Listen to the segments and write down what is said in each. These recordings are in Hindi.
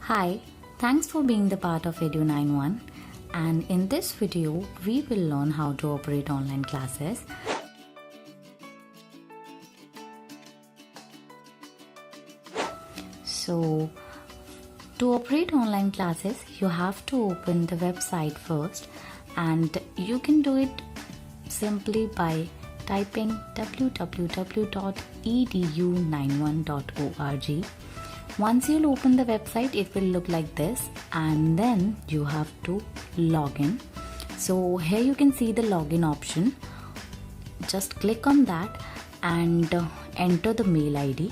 Hi, thanks for being the part of Edu91, and in this video we will learn how to operate online classes. So to operate online classes you have to open the website first, and you can do it simply by typing www.edu91.org. Once you'll open the website, it will look like this, and then you have to log in. So here you can see the login option. Just click on that and enter the mail ID.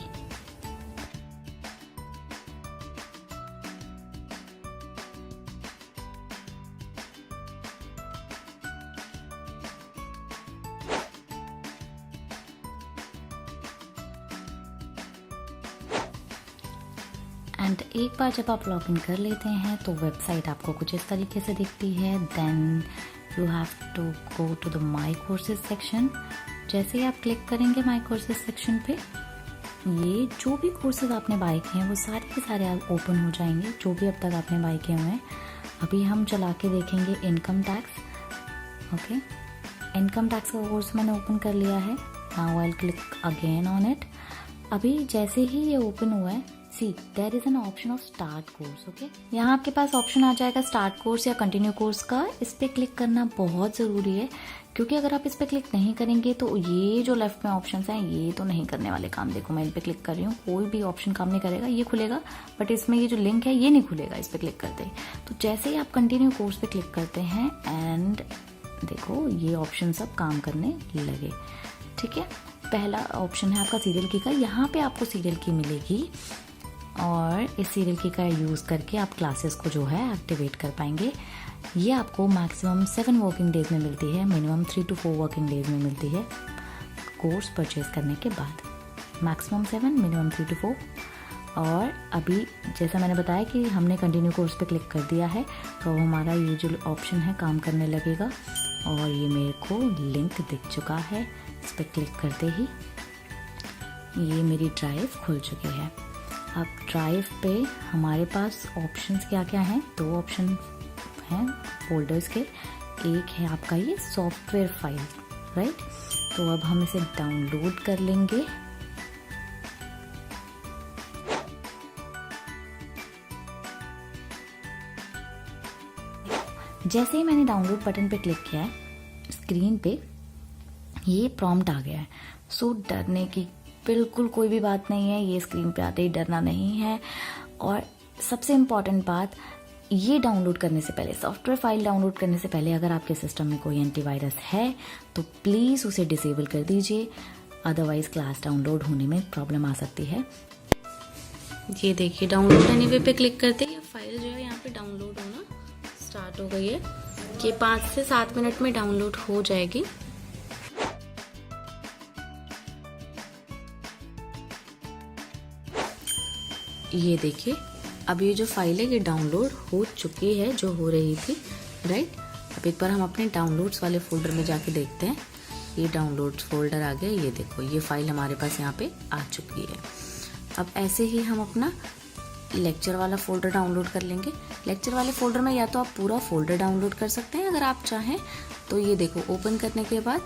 And एक बार जब आप लॉगिन कर लेते हैं तो वेबसाइट आपको कुछ इस तरीके से दिखती है. Then you have to go to the my courses section. जैसे ही आप क्लिक करेंगे माई कोर्सेज सेक्शन पे, ये जो भी कोर्सेज आपने बाय किए हैं वो सारे के सारे ओपन हो जाएंगे, जो भी अब तक आपने बाय किए हुए हैं. अभी हम चला के देखेंगे income tax. Okay, income tax का कोर्स मैंने ओपन कर लिया है. Now I will click again on it. अभी जैसे ही ये ओपन हुआ है, see there is an option of start course. Okay, यहाँ आपके पास ऑप्शन आ जाएगा स्टार्ट कोर्स या कंटिन्यू कोर्स का. इस पे क्लिक करना बहुत ज़रूरी है, क्योंकि अगर आप इस पे क्लिक नहीं करेंगे तो ये जो लेफ्ट में ऑप्शंस हैं ये तो नहीं करने वाले काम. देखो मैं इन पे क्लिक कर रही हूँ, कोई भी ऑप्शन काम नहीं करेगा. ये खुलेगा बट इसमें ये जो लिंक है ये नहीं खुलेगा इस पे क्लिक करते ही. तो जैसे ही आप कंटिन्यू कोर्स पे क्लिक करते हैं एंड देखो ये ऑप्शन सब काम करने लगे. ठीक है, पहला ऑप्शन है आपका सीरियल की का. यहाँ पे आपको सीरियल की मिलेगी और इस सीरियल की का यूज़ करके आप क्लासेस को जो है एक्टिवेट कर पाएंगे. ये आपको मैक्सिमम 7 वर्किंग डेज में मिलती है, मिनिमम 3 to 4 वर्किंग डेज में मिलती है कोर्स परचेज करने के बाद. Maximum 7, minimum 3 to 4. और अभी जैसा मैंने बताया कि हमने कंटिन्यू कोर्स पे क्लिक कर दिया है तो हमारा ये जो ऑप्शन है काम करने लगेगा. और ये मेरे को लिंक दिख चुका है. इस पर क्लिक करते ही ये मेरी ड्राइव खुल चुकी है. अब ड्राइव पे हमारे पास ऑप्शंस क्या क्या हैं? 2 ऑप्शन हैं फोल्डर्स के. एक है आपका ये सॉफ्टवेयर फाइल, राइट. तो अब हम इसे डाउनलोड कर लेंगे. जैसे ही मैंने डाउनलोड बटन पे क्लिक किया है, स्क्रीन पे ये प्रॉम्प्ट आ गया है. सो डरने की बिल्कुल कोई भी बात नहीं है. ये स्क्रीन पे आते ही डरना नहीं है. और सबसे इम्पॉर्टेंट बात, ये डाउनलोड करने से पहले, सॉफ्टवेयर फाइल डाउनलोड करने से पहले अगर आपके सिस्टम में कोई एंटीवायरस है तो प्लीज़ उसे डिसेबल कर दीजिए, अदरवाइज क्लास डाउनलोड होने में प्रॉब्लम आ सकती है. ये देखिए डाउनलोड एनीवे पे क्लिक करते ही फाइल जो है यहाँ पे डाउनलोड होना स्टार्ट हो गई है. ये 5 से 7 मिनट में डाउनलोड हो जाएगी. ये देखिए अब ये जो फाइल है ये डाउनलोड हो चुकी है, जो हो रही थी, राइट. अब एक बार हम अपने डाउनलोड्स वाले फोल्डर में जाके देखते हैं. ये डाउनलोड्स फोल्डर आ गया. ये देखो ये फाइल हमारे पास यहाँ पे आ चुकी है. अब ऐसे ही हम अपना लेक्चर वाला फोल्डर डाउनलोड कर लेंगे. लेक्चर वाले फोल्डर में या तो आप पूरा फोल्डर डाउनलोड कर सकते हैं अगर आप चाहें तो. ये देखो ओपन करने के बाद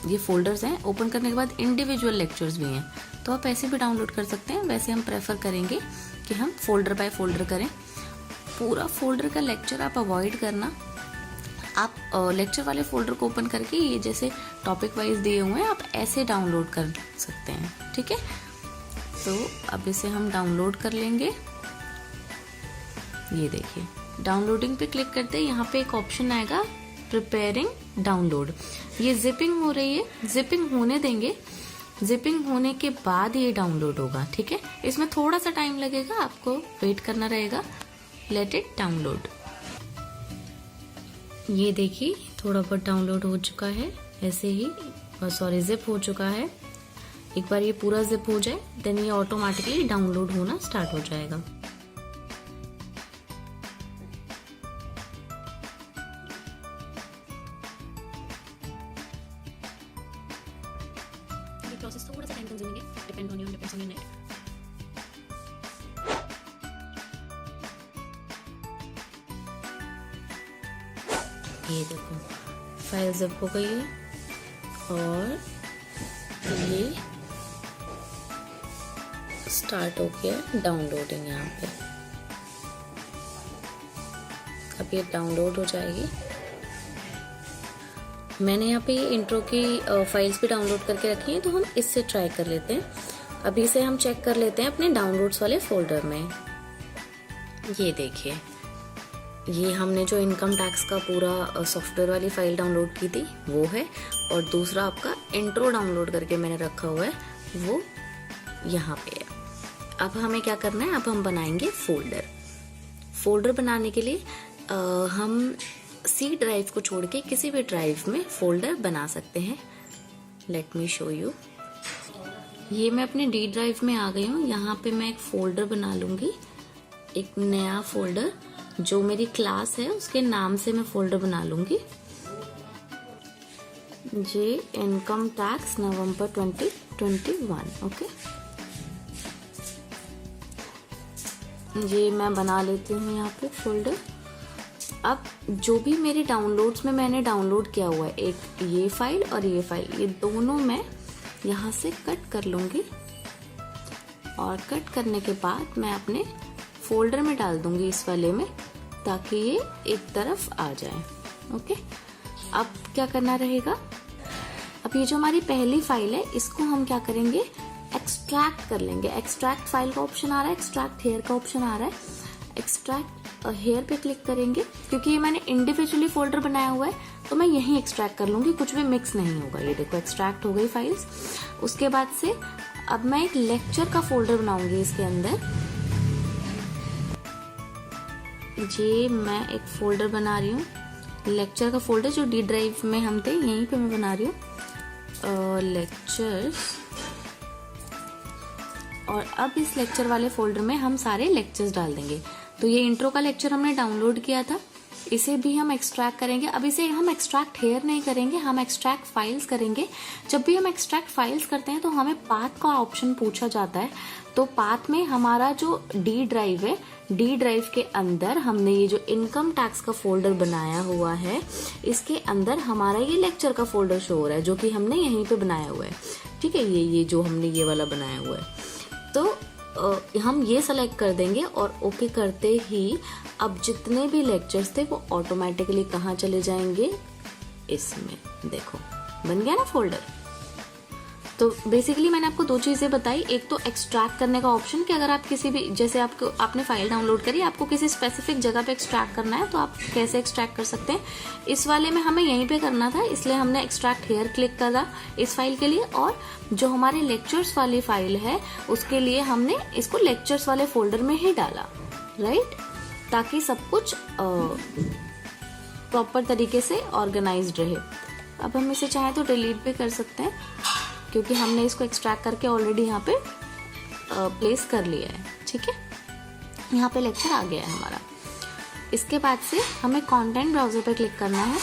ये फोल्डर्स हैं. ओपन करने के बाद इंडिविजुअल लेक्चर्स भी हैं, तो आप ऐसे भी डाउनलोड कर सकते हैं. वैसे हम प्रेफर करेंगे कि हम फोल्डर बाय फोल्डर करें. पूरा फोल्डर का लेक्चर आप अवॉइड करना. आप लेक्चर वाले फोल्डर को ओपन करके ये जैसे टॉपिक वाइज दिए हुए हैं आप ऐसे डाउनलोड कर सकते हैं. ठीक है, तो अब इसे हम डाउनलोड कर लेंगे. ये देखिए डाउनलोडिंग पे क्लिक करते हैं यहाँ पे एक ऑप्शन आएगा प्रिपेयरिंग डाउनलोड. ये जिपिंग हो रही है, जिपिंग होने देंगे. जिपिंग होने के बाद ये डाउनलोड होगा. ठीक है, इसमें थोड़ा सा टाइम लगेगा, आपको वेट करना रहेगा. Let it download. ये देखिए थोड़ा बहुत डाउनलोड हो चुका है. ऐसे ही जिप हो चुका है. एक बार ये पूरा जिप हो जाए देन ये ऑटोमेटिकली डाउनलोड होना स्टार्ट हो जाएगा. ये प्रोसेस थोड़ा सा टाइम कंज्यूमिंग है, डिपेंड ऑन योर नेट. ये देखो फाइल ज़िप हो गई है और ये स्टार्ट हो गया डाउनलोडिंग। यहाँ पे अब ये डाउनलोड हो जाएगी। मैंने यहाँ पे इंट्रो की फाइल्स भी डाउनलोड करके रखी हैं, तो हम इससे ट्राई कर लेते हैं। अभी से हम चेक कर लेते हैं अपने डाउनलोड्स वाले फोल्डर में। ये देखिए, ये हमने जो इनकम टैक्स का पूरा सॉफ्टवेयर वाली फाइल डाउनलोड की थी वो है, और दूसरा आपका इंट्रो डाउनलोड करके मैंने रखा हुआ है वो यहाँ पे है। अब हमें क्या करना है, अब हम बनाएंगे फोल्डर बनाने के लिए हम सी ड्राइव को छोड़ के किसी भी ड्राइव में फोल्डर बना सकते हैं। Let me show you. ये मैं अपने डी ड्राइव में आ गई हूँ। यहाँ पे मैं एक फोल्डर बना लूंगी, एक नया फोल्डर जो मेरी क्लास है उसके नाम से मैं फोल्डर बना लूंगी। ये इनकम टैक्स नवंबर 2021। ओके, ये मैं बना लेती हूँ यहाँ पे फोल्डर। अब जो भी मेरे डाउनलोड्स में मैंने डाउनलोड किया हुआ है, एक ये फाइल और ये फाइल, ये दोनों मैं यहाँ से कट कर लूंगी और कट करने के बाद मैं अपने फोल्डर में डाल दूंगी इस वाले में, ताकि ये एक तरफ आ जाए। ओके, अब क्या करना रहेगा, अब ये जो हमारी पहली फाइल है इसको हम क्या करेंगे, एक्सट्रैक्ट कर लेंगे। एक्सट्रैक्ट फाइल का ऑप्शन आ रहा है, एक्सट्रैक्ट हेयर का ऑप्शन आ रहा है। एक्सट्रैक्ट हेयर पे क्लिक करेंगे, क्योंकि ये मैंने इंडिविजुअली फोल्डर बनाया हुआ है तो मैं यहीं एक्सट्रैक्ट कर लूंगी, कुछ भी मिक्स नहीं होगा। ये देखो एक्सट्रैक्ट हो गई फाइल्स। उसके बाद से अब मैं एक लेक्चर का फोल्डर बनाऊंगी इसके अंदर। ये मैं एक फोल्डर बना रही हूँ, लेक्चर का फोल्डर जो डी ड्राइव में हम थे यहीं पे मैं बना रही हूँ लेक्चर्स। और अब इस लेक्चर वाले फोल्डर में हम सारे लेक्चर्स डाल देंगे। तो ये इंट्रो का लेक्चर हमने डाउनलोड किया था, इसे भी हम एक्सट्रैक्ट करेंगे। अब इसे हम एक्सट्रैक्ट हेयर नहीं करेंगे, हम एक्सट्रैक्ट फाइल्स करेंगे। जब भी हम एक्सट्रैक्ट फाइल्स करते हैं तो हमें पाथ का ऑप्शन पूछा जाता है। तो पाथ में हमारा जो डी ड्राइव है, डी ड्राइव के अंदर हमने ये जो इनकम टैक्स का फोल्डर बनाया हुआ है, इसके अंदर हमारा ये लेक्चर का फोल्डर शो हो रहा है, जो कि हमने यहीं पे बनाया हुआ है। ठीक है, ये जो हमने ये वाला बनाया हुआ है, तो हम ये सेलेक्ट कर देंगे और ओके करते ही अब जितने भी लेक्चर्स थे वो ऑटोमेटिकली कहाँ चले जाएंगे, इसमें। देखो बन गया ना फोल्डर। तो बेसिकली मैंने आपको दो चीजें बताई, एक तो एक्सट्रैक्ट करने का ऑप्शन कि अगर आप किसी भी, जैसे आपने फाइल डाउनलोड करी, आपको किसी स्पेसिफिक जगह पे एक्सट्रैक्ट करना है तो आप कैसे एक्सट्रैक्ट कर सकते हैं। इस वाले में हमें यहीं पे करना था, इसलिए हमने एक्सट्रैक्ट हेयर क्लिक करा इस फाइल के लिए। और जो हमारे लेक्चर्स वाली फाइल है उसके लिए हमने इसको लेक्चर्स वाले फोल्डर में ही डाला, राइट, ताकि सब कुछ प्रॉपर तरीके से ऑर्गेनाइज्ड रहे। अब हम इसे चाहे तो डिलीट भी कर सकते हैं, क्योंकि हमने इसको एक्सट्रैक्ट करके ऑलरेडी यहाँ पे प्लेस कर लिया है। ठीक है, यहाँ पे लेक्चर आ गया है हमारा। इसके बाद से हमें कंटेंट ब्राउजर पे क्लिक करना है।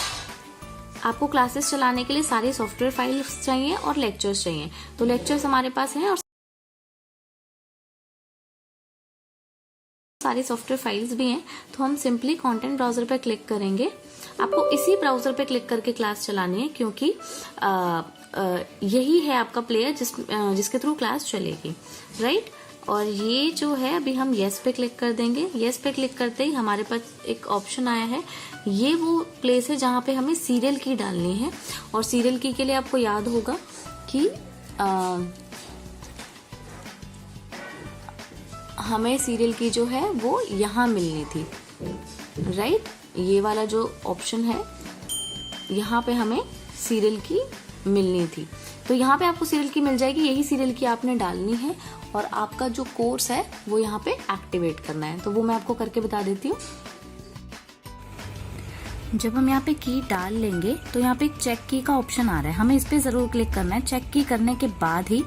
आपको क्लासेस चलाने के लिए सारी सॉफ्टवेयर फाइल्स चाहिए और लेक्चर्स चाहिए, तो लेक्चर्स हमारे पास हैं और सारी सॉफ्टवेयर फाइल्स भी हैं। तो हम सिंपली कंटेंट ब्राउजर पे क्लिक करेंगे। आपको इसी ब्राउजर पे क्लिक करके क्लास चलानी है, क्योंकि यही है आपका प्लेयर जिसके थ्रू क्लास चलेगी, राइट। और ये जो है अभी हम येस पे क्लिक कर देंगे। येस पे क्लिक करते ही हमारे पास एक ऑप्शन आया है, ये वो प्लेस है जहाँ पे हमें सीरियल की डालनी है। और सीरियल की के लिए आपको याद होगा कि हमें सीरियल की जो है वो यहाँ मिलनी थी, राइट। ये वाला जो ऑप्शन है यहाँ पे हमें सीरियल की मिलनी थी, तो यहाँ पे आपको सीरियल की मिल जाएगी। यही सीरियल की आपने डालनी है और आपका जो कोर्स है वो यहाँ पे एक्टिवेट करना है। तो वो मैं आपको करके बता देती हूँ। जब हम यहाँ पे की डाल लेंगे तो यहाँ पे एक चेक की का ऑप्शन आ रहा है, हमें इस पे जरूर क्लिक करना है। चेक की करने के बाद ही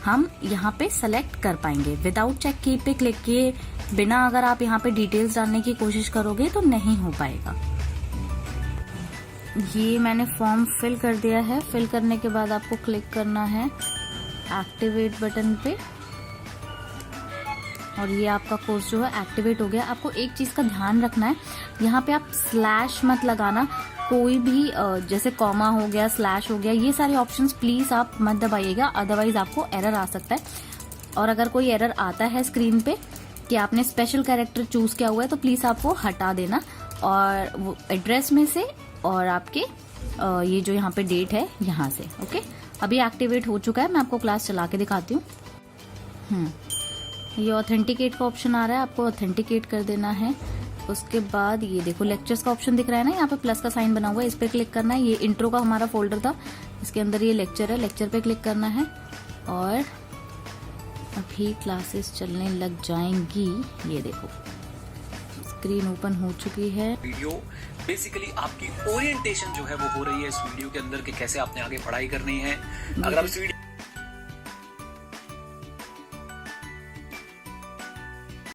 हम यहाँ पे सेलेक्ट कर पाएंगे। विदाउट चेक की पे क्लिक किए बिना अगर आप यहाँ पे डिटेल्स डालने की कोशिश करोगे तो नहीं हो पाएगा। ये मैंने फॉर्म फिल कर दिया है। फिल करने के बाद आपको क्लिक करना है एक्टिवेट बटन पे। और ये आपका कोर्स जो है एक्टिवेट हो गया। आपको एक चीज़ का ध्यान रखना है, यहाँ पे आप स्लैश मत लगाना, कोई भी जैसे कॉमा हो गया, स्लैश हो गया, ये सारे ऑप्शंस प्लीज आप मत दबाइएगा, अदरवाइज आपको एरर आ सकता है। और अगर कोई एरर आता है स्क्रीन पे कि आपने स्पेशल कैरेक्टर चूज किया हुआ है तो प्लीज आपको हटा देना, और वो एड्रेस में से और आपके ये जो यहाँ पे डेट है यहाँ से। ओके, अभी एक्टिवेट हो चुका है, मैं आपको क्लास चला के दिखाती हूँ। ये ऑथेंटिकेट का ऑप्शन आ रहा है, आपको ऑथेंटिकेट कर देना है। उसके बाद ये देखो लेक्चर्स का ऑप्शन दिख रहा है ना, यहाँ पे प्लस का साइन बना हुआ है, इस पे क्लिक करना है। ये इंट्रो का हमारा फोल्डर था, इसके अंदर ये लेक्चर है, लेक्चर पे क्लिक करना है और अभी क्लासेस चलने लग जाएंगी। ये देखो स्क्रीन ओपन हो चुकी है। वीडियो बेसिकली आपकी ओरिएंटेशन जो है वो हो रही है इस वीडियो के अंदर कि कैसे आपने आगे पढ़ाई करनी है। अगर आप इस वीडियो